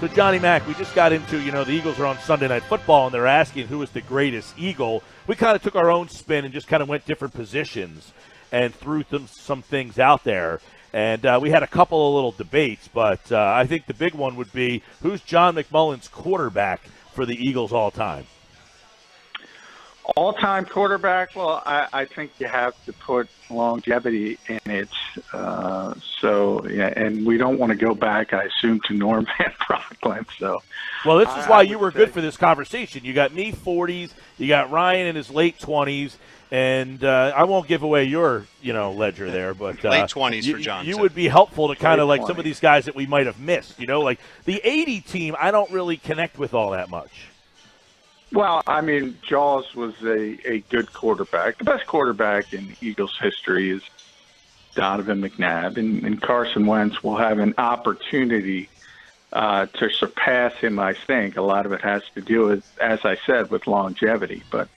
So, Johnny Mac, we just got into, the Eagles are on Sunday Night Football, and they're asking who is the greatest Eagle. We kind of took our own spin and just kind of went different positions and threw some things out there. And we had a couple of little debates, but I think the big one would be who's John McMullen's quarterback for the Eagles all time? All-time quarterback? Well, I think you have to put longevity in it. And we don't want to go back, I assume, to Norm Van Brocklin. So, well, this is why you were good for this conversation. You got me 40s, you got Ryan in his late 20s, and I won't give away your, ledger there, but late 20s for Johnson. You would be helpful to kind of like some of these guys that we might have missed. Like the 80 team, I don't really connect with all that much. Well, I mean, Jaws was a good quarterback. The best quarterback in Eagles history is Donovan McNabb, and Carson Wentz will have an opportunity to surpass him, I think. A lot of it has to do with, as I said, with longevity. But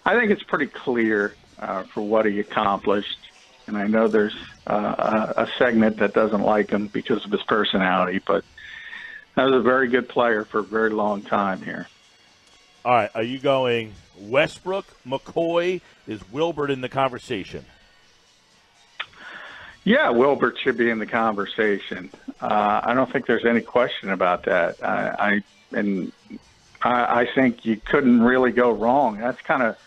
I think it's pretty clear for what he accomplished. And I know there's a segment that doesn't like him because of his personality, but that was a very good player for a very long time here. All right, are you going Westbrook, McCoy? Is Wilbert in the conversation? Yeah, Wilbert should be in the conversation. I don't think there's any question about that. I think you couldn't really go wrong. That's kind of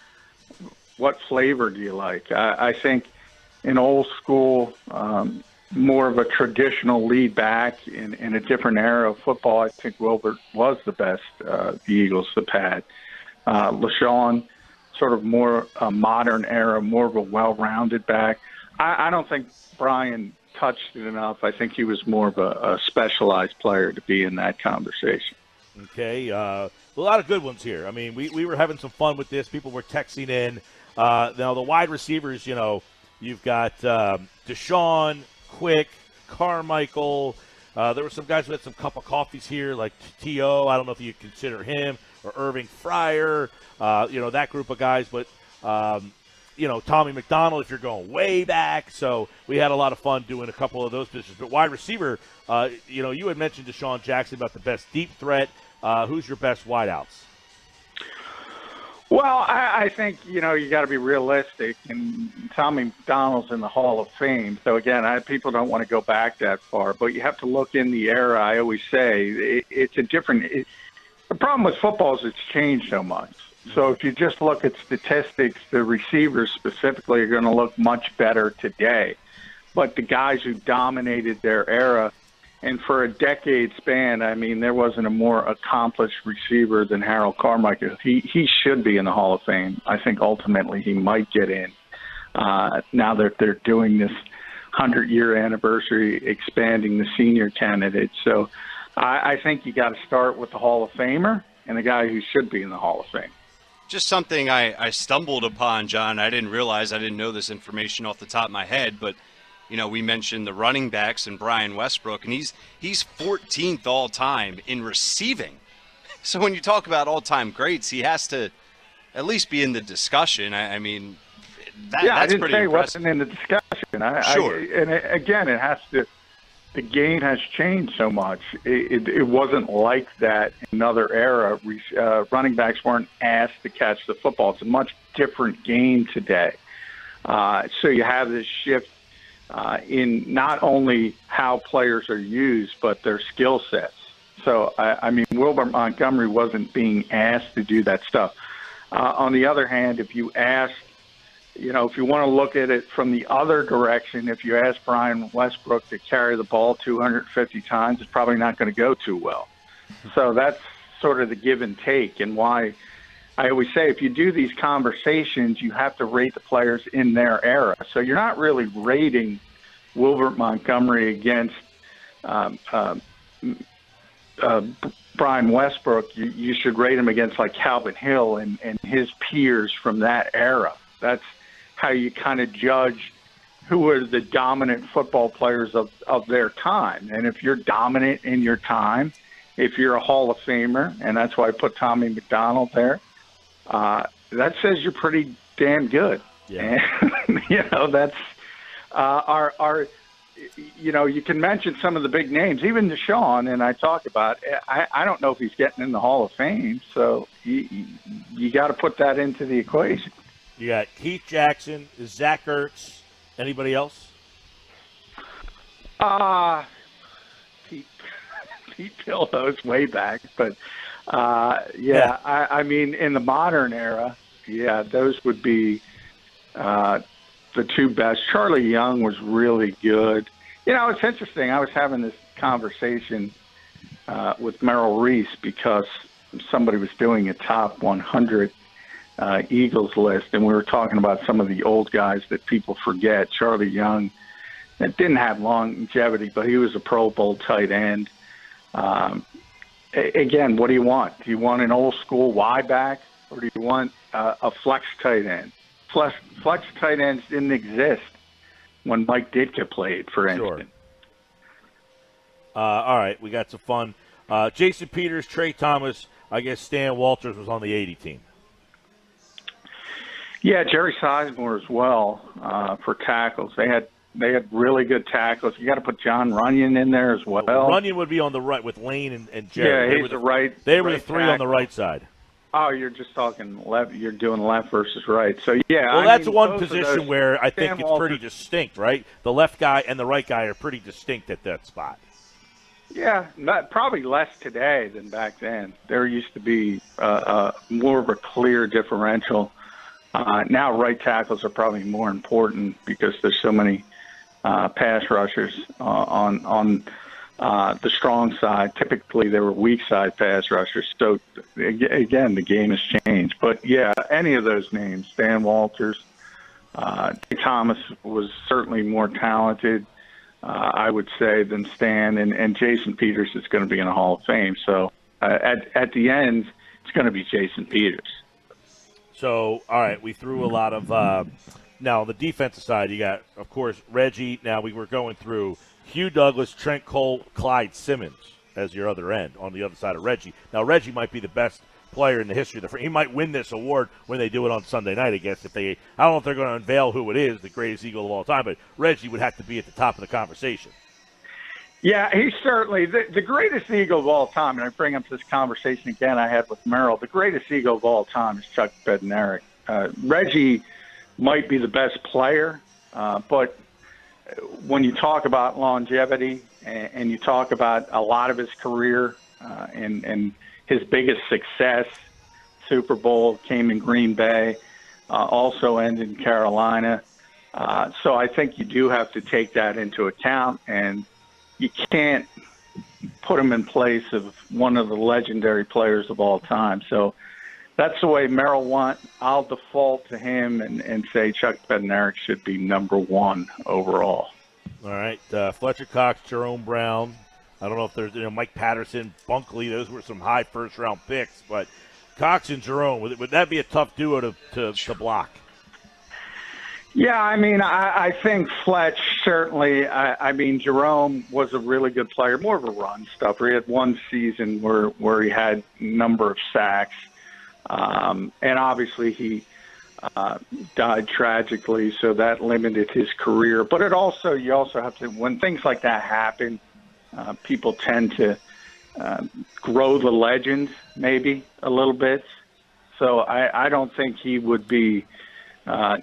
what flavor do you like? I think in old school, more of a traditional lead back in a different era of football, I think Wilbert was the best the Eagles have had. LaShawn, sort of more a modern era, more of a well-rounded back. I don't think Brian touched it enough. I think he was more of a specialized player to be in that conversation. Okay, a lot of good ones here. I mean, we were having some fun with this. People were texting in. Now, the wide receivers, you've got Deshaun, Quick, Carmichael. There were some guys who had some cup of coffees here, like T.O. I don't know if you consider him, or Irving Fryer, that group of guys. But, Tommy McDonald, if you're going way back. So we had a lot of fun doing a couple of those positions. But wide receiver, you had mentioned Deshaun Jackson about the best deep threat. Who's your best wideouts? Well, I think, you got to be realistic, and Tommy McDonald's in the Hall of Fame. So, again, people don't want to go back that far, but you have to look in the era. I always say it's a different the problem with football is it's changed so much. So if you just look at statistics, the receivers specifically are going to look much better today. But the guys who dominated their era, and for a decade span, I mean, there wasn't a more accomplished receiver than Harold Carmichael. He should be in the Hall of Fame. I think ultimately he might get in. Now that they're doing this 100-year anniversary, expanding the senior candidates. So I think you got to start with the Hall of Famer and the guy who should be in the Hall of Fame. Just something I stumbled upon, John. I didn't realize, I didn't know this information off the top of my head, but we mentioned the running backs and Brian Westbrook, and he's 14th all-time in receiving. So when you talk about all-time greats, he has to at least be in the discussion. I mean, that's pretty impressive. I didn't say he wasn't in the discussion. Sure. Again, it has to – the game has changed so much. It wasn't like that in another era. Running backs weren't asked to catch the football. It's a much different game today. So you have this shift in not only how players are used, but their skill sets. So, I mean, Wilbert Montgomery wasn't being asked to do that stuff. On the other hand, if you ask, if you want to look at it from the other direction, if you ask Brian Westbrook to carry the ball 250 times, it's probably not going to go too well. So that's sort of the give and take, and why I always say if you do these conversations, you have to rate the players in their era. So you're not really rating Wilbert Montgomery against Brian Westbrook. You should rate him against like Calvin Hill and his peers from that era. That's how you kind of judge who were the dominant football players of their time. And if you're dominant in your time, if you're a Hall of Famer, and that's why I put Tommy McDonald there, that says you're pretty damn good. Yeah. And, that's you can mention some of the big names, even Deshaun, and I talk about. I don't know if he's getting in the Hall of Fame, so you got to put that into the equation. You got Keith Jackson, Zach Ertz. Anybody else? Pete Pillows way back, but I mean, in the modern era, those would be the two best. Charlie Young was really good. It's interesting. I was having this conversation with Merrill Reese because somebody was doing a top 100 Eagles list, and we were talking about some of the old guys that people forget. Charlie Young, that didn't have longevity, but he was a Pro Bowl tight end. Again, what do you want? Do you want an old school Y back, or do you want a flex tight end? Flex tight ends didn't exist when Mike Ditka played, for instance. All right, we got some fun. Jason Peters, Trey Thomas, I guess Stan Walters was on the 80 team. Yeah, Jerry Sizemore as well for tackles. They had really good tackles. You got to put John Runyon in there as well. Runyon would be on the right with Lane and Jerry. Yeah, he's the right. They were the three tackle on the right side. Oh, you're just talking left. You're doing left versus right. So yeah. Well, that's one position where I think it's pretty distinct, right? The left guy and the right guy are pretty distinct at that spot. Yeah, probably less today than back then. There used to be more of a clear differential. Now right tackles are probably more important because there's so many pass rushers on the strong side. Typically, they were weak side pass rushers. So again, the game has changed. But yeah, any of those names, Stan Walters, Thomas was certainly more talented, I would say, than Stan, and Jason Peters is going to be in the Hall of Fame. So at the end, it's going to be Jason Peters. So, all right, we threw a lot of now, on the defensive side, you got, of course, Reggie. Now, we were going through Hugh Douglas, Trent Cole, Clyde Simmons as your other end on the other side of Reggie. Now, Reggie might be the best player in the history of the – he might win this award when they do it on Sunday night, I guess. I don't know if they're going to unveil who it is, the greatest Eagle of all time, but Reggie would have to be at the top of the conversation. Yeah, he's certainly the greatest Eagle of all time, and I bring up this conversation again I had with Merrill. The greatest Eagle of all time is Chuck Bednarik. Reggie might be the best player, but when you talk about longevity and you talk about a lot of his career and his biggest success, Super Bowl came in Green Bay, also ended in Carolina. So I think you do have to take that into account, and you can't put him in place of one of the legendary players of all time. So that's the way Merrill wants. I'll default to him and say Chuck Bednarik should be number one overall. All right. Fletcher Cox, Jerome Brown. I don't know if there's Mike Patterson, Bunkley. Those were some high first-round picks. But Cox and Jerome, would that be a tough duo to block? Yeah, I mean, I think Fletch certainly. I mean, Jerome was a really good player, more of a run stuffer. He had one season where he had a number of sacks, and obviously he died tragically, so that limited his career. But you also have to, when things like that happen, people tend to grow the legend maybe a little bit. So I don't think he would be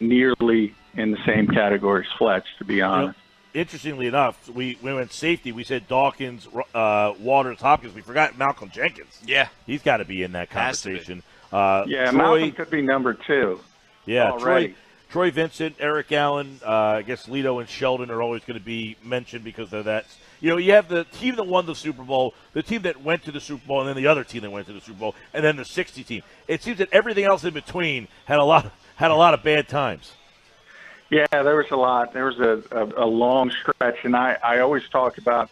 nearly in the same category as Fletch, to be honest. Interestingly enough, we went safety. We said Dawkins, Waters, Hopkins. We forgot Malcolm Jenkins. Yeah. He's got to be in that conversation. Yeah, Troy, Malcolm could be number two. Yeah, Troy Vincent, Eric Allen, I guess Lito and Sheldon are always going to be mentioned because of that. You have the team that won the Super Bowl, the team that went to the Super Bowl, and then the other team that went to the Super Bowl, and then the 60 team. It seems that everything else in between had a lot of bad times. Yeah, there was a lot. There was a long stretch, and I always talk about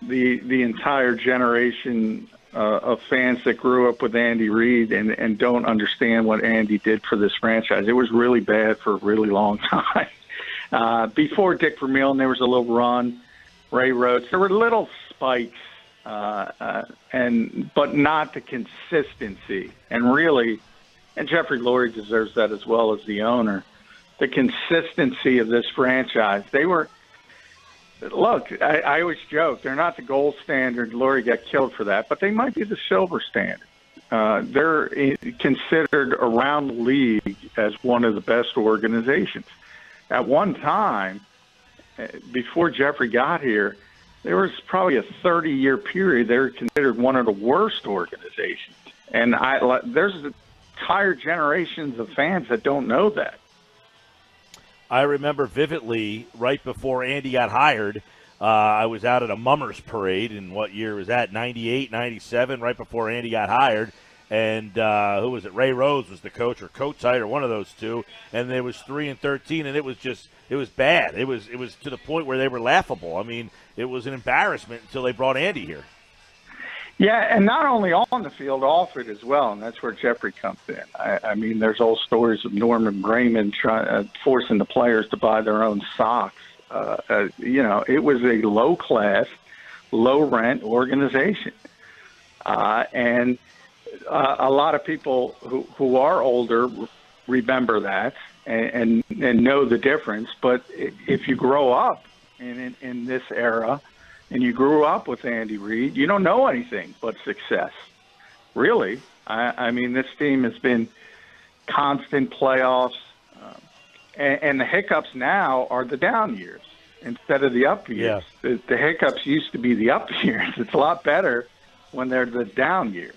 the entire generation of fans that grew up with Andy Reid and don't understand what Andy did for this franchise. It was really bad for a really long time. Before Dick Vermeulen, there was a little run. Ray Rhodes. There were little spikes, but not the consistency. And Jeffrey Lurie deserves that as well as the owner. The consistency of this franchise. They were Look, I always joke they're not the gold standard. Lurie got killed for that, but they might be the silver standard. They're considered around the league as one of the best organizations. At one time, before Jeffrey got here, there was probably a 30-year period they were considered one of the worst organizations. And there's entire generations of fans that don't know that. I remember vividly right before Andy got hired, I was out at a Mummers parade, and what year was that? 98, 97, right before Andy got hired. And who was it? Ray Rose was the coach, or Kotite, or one of those two. And it was 3-13, and it was bad. It was to the point where they were laughable. I mean, it was an embarrassment until they brought Andy here. Yeah, and not only on the field, off it as well, and that's where Jeffrey comes in. I mean, there's old stories of Norman Raymond forcing the players to buy their own socks. It was a low-class, low-rent organization. And a lot of people who are older remember that and know the difference. But if you grow up in this era, and you grew up with Andy Reid, you don't know anything but success, really. I mean, this team has been constant playoffs, and the hiccups now are the down years instead of the up years. Yeah. The hiccups used to be the up years. It's a lot better when they're the down years.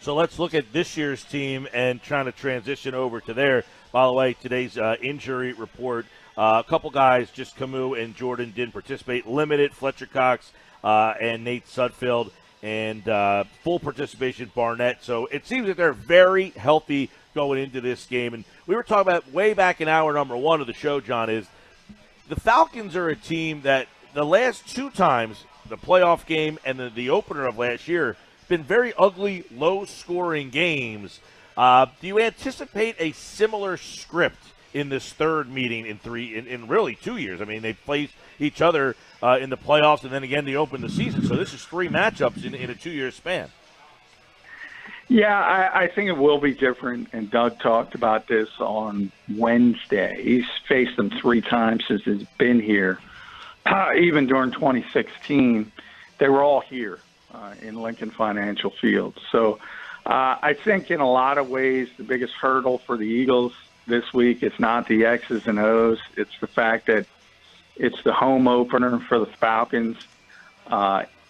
So let's look at this year's team and trying to transition over to there. By the way, today's injury report, a couple guys, just Camus and Jordan, didn't participate. Limited, Fletcher Cox and Nate Sudfeld, and full participation, Barnett. So it seems that they're very healthy going into this game. And we were talking about way back in hour number one of the show, John, is the Falcons are a team that the last two times, the playoff game and the opener of last year, been very ugly, low-scoring games. Do you anticipate a similar script in this third meeting in really 2 years? I mean, they played each other in the playoffs and then again they opened the season. So this is three matchups in a 2-year span. Yeah, I think it will be different, and Doug talked about this on Wednesday. He's faced them three times since he's been here. Even during 2016, they were all here in Lincoln Financial Field. So I think in a lot of ways the biggest hurdle for the Eagles this week, it's not the X's and O's. It's the fact that it's the home opener for the Falcons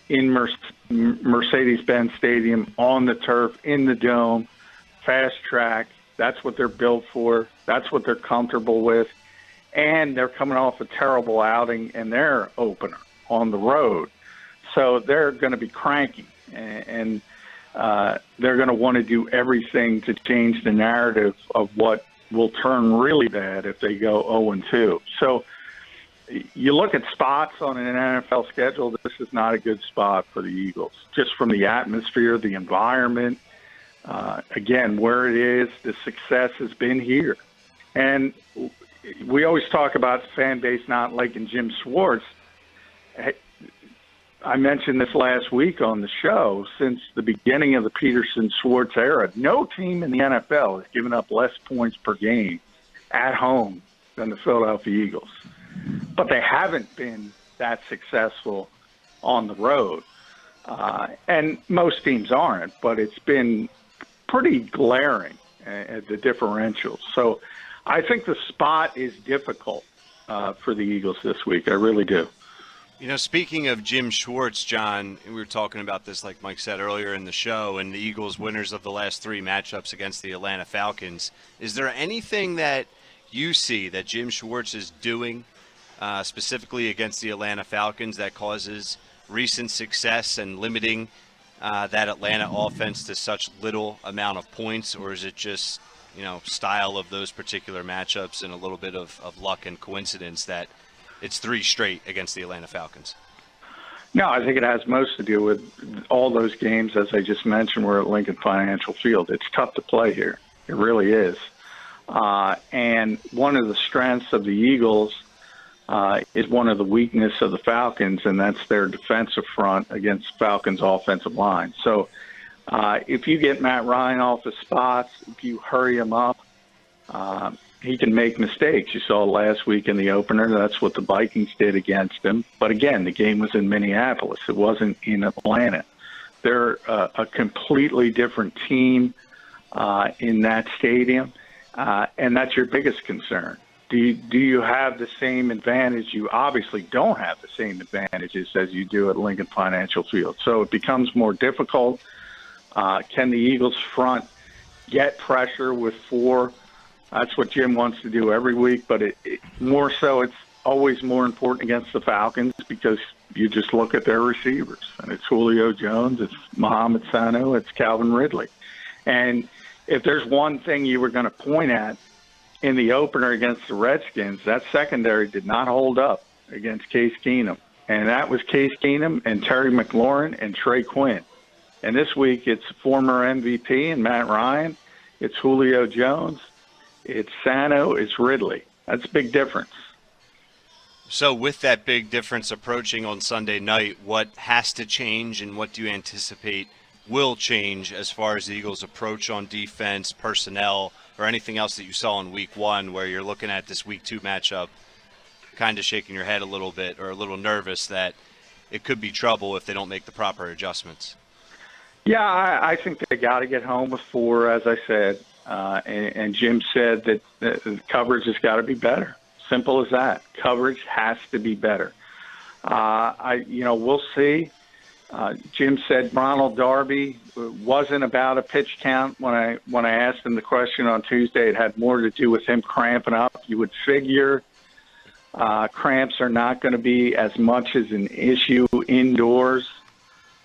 in Mercedes-Benz Stadium, on the turf, in the dome, fast track. That's what they're built for. That's what they're comfortable with. And they're coming off a terrible outing in their opener on the road. So they're going to be cranky, and they're going to want to do everything to change the narrative of what will turn really bad if they go 0-2. So you look at spots on an NFL schedule, this is not a good spot for the Eagles, just from the atmosphere, the environment. Again, where it is, the success has been here. And we always talk about the fan base not liking Jim Schwartz. I mentioned this last week on the show. Since the beginning of the Peterson-Schwartz era, no team in the NFL has given up less points per game at home than the Philadelphia Eagles. But they haven't been that successful on the road. And most teams aren't, but it's been pretty glaring at the differentials. So I think the spot is difficult for the Eagles this week. I really do. You know, speaking of Jim Schwartz, John, we were talking about this, like Mike said earlier in the show, and the Eagles winners of the last three matchups against the Atlanta Falcons. Is there anything that you see that Jim Schwartz is doing specifically against the Atlanta Falcons that causes recent success and limiting that Atlanta offense to such little amount of points? Or is it just, style of those particular matchups and a little bit of luck and coincidence that it's three straight against the Atlanta Falcons? No, I think it has most to do with all those games, as I just mentioned, were at Lincoln Financial Field. It's tough to play here. It really is. And one of the strengths of the Eagles is one of the weaknesses of the Falcons, and that's their defensive front against Falcons' offensive line. So if you get Matt Ryan off his spots, if you hurry him up, he can make mistakes. You saw last week in the opener. That's what the Vikings did against him. But again, the game was in Minneapolis. It wasn't in Atlanta. They're a completely different team in that stadium, and that's your biggest concern. Do you have the same advantage? You obviously don't have the same advantages as you do at Lincoln Financial Field. So it becomes more difficult. Can the Eagles front get pressure with 4? That's what Jim wants to do every week, but more so it's always more important against the Falcons because you just look at their receivers, and it's Julio Jones, it's Mohamed Sanu, it's Calvin Ridley. And if there's one thing you were going to point at in the opener against the Redskins, that secondary did not hold up against Case Keenum. And that was Case Keenum and Terry McLaurin and Trey Quinn. And this week it's former MVP and Matt Ryan. It's Julio Jones. It's Sano. It's Ridley. That's a big difference. So with that big difference approaching on Sunday night, what has to change and what do you anticipate will change as far as the Eagles' approach on defense, personnel, or anything else that you saw in Week 1 where you're looking at this Week 2 matchup kind of shaking your head a little bit or a little nervous that it could be trouble if they don't make the proper adjustments? Yeah, I think they got to get home with 4, as I said. And Jim said that the coverage has got to be better. Simple as that. Coverage has to be better. We'll see. Jim said Ronald Darby wasn't about a pitch count. When I asked him the question on Tuesday, it had more to do with him cramping up. You would figure cramps are not going to be as much as an issue indoors.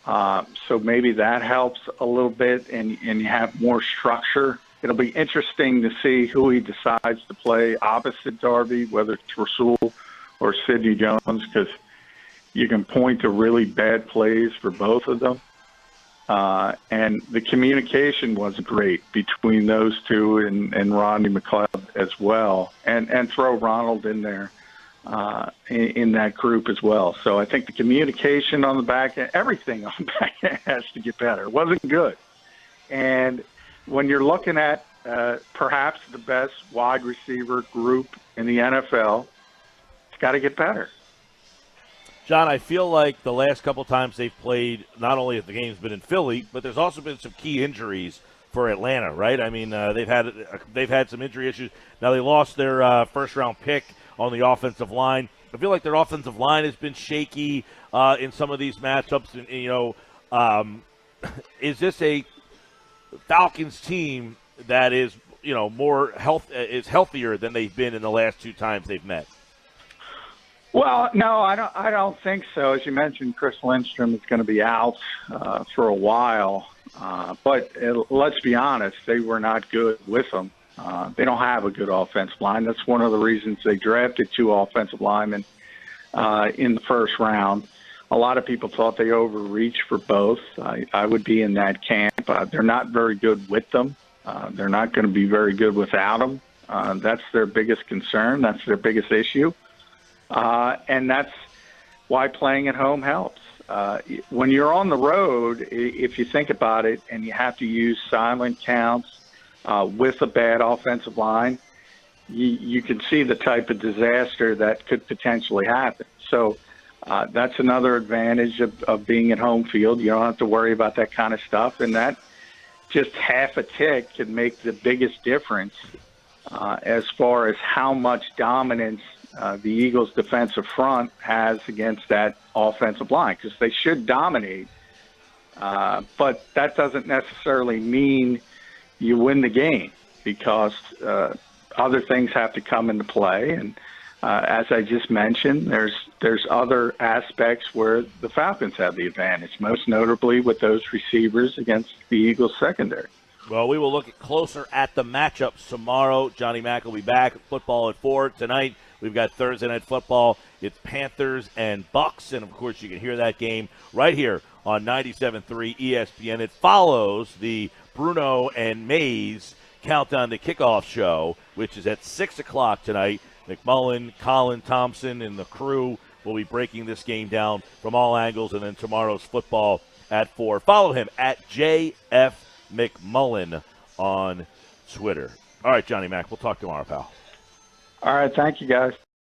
So maybe that helps a little bit, and you have more structure. It'll be interesting to see who he decides to play opposite Darby, whether it's Rasul or Sidney Jones, because you can point to really bad plays for both of them. And the communication was great between those two and Rodney McLeod as well, and throw Ronald in there in that group as well. So I think the communication on the back end, everything on the back end has to get better. It wasn't good. And when you're looking at perhaps the best wide receiver group in the NFL, it's got to get better. John, I feel like the last couple times they've played, not only have the game's been in Philly, but there's also been some key injuries for Atlanta, right? I mean, they've had some injury issues. Now they lost their first-round pick on the offensive line. I feel like their offensive line has been shaky in some of these matchups. And, is this a Falcons team that is, is healthier than they've been in the last 2 times they've met? Well, no, I don't think so. As you mentioned, Chris Lindstrom is going to be out for a while. But let's be honest, they were not good with them. They don't have a good offensive line. That's one of the reasons they drafted 2 offensive linemen in the first round. A lot of people thought they overreached for both. I would be in that camp. They're not very good with them. They're not going to be very good without them. That's their biggest concern. That's their biggest issue. And that's why playing at home helps. When you're on the road, if you think about it, and you have to use silent counts with a bad offensive line, you can see the type of disaster that could potentially happen. So that's another advantage of being at home field. You don't have to worry about that kind of stuff, and that just half a tick can make the biggest difference as far as how much dominance the Eagles' defensive front has against that offensive line, because they should dominate. But that doesn't necessarily mean you win the game, because other things have to come into play. And as I just mentioned, there's other aspects where the Falcons have the advantage, most notably with those receivers against the Eagles' secondary. Well, we will look closer at the matchups tomorrow. Johnny Mack will be back. Football at 4 tonight. We've got Thursday Night Football. It's Panthers and Bucks, and, of course, you can hear that game right here on 97.3 ESPN. It follows the Bruno and Mays Countdown to Kickoff show, which is at 6 o'clock tonight. McMullen, Colin Thompson, and the crew will be breaking this game down from all angles, and then tomorrow's football at 4. Follow him at JF McMullen on Twitter. All right, Johnny Mack, we'll talk tomorrow, pal. All right. Thank you, guys.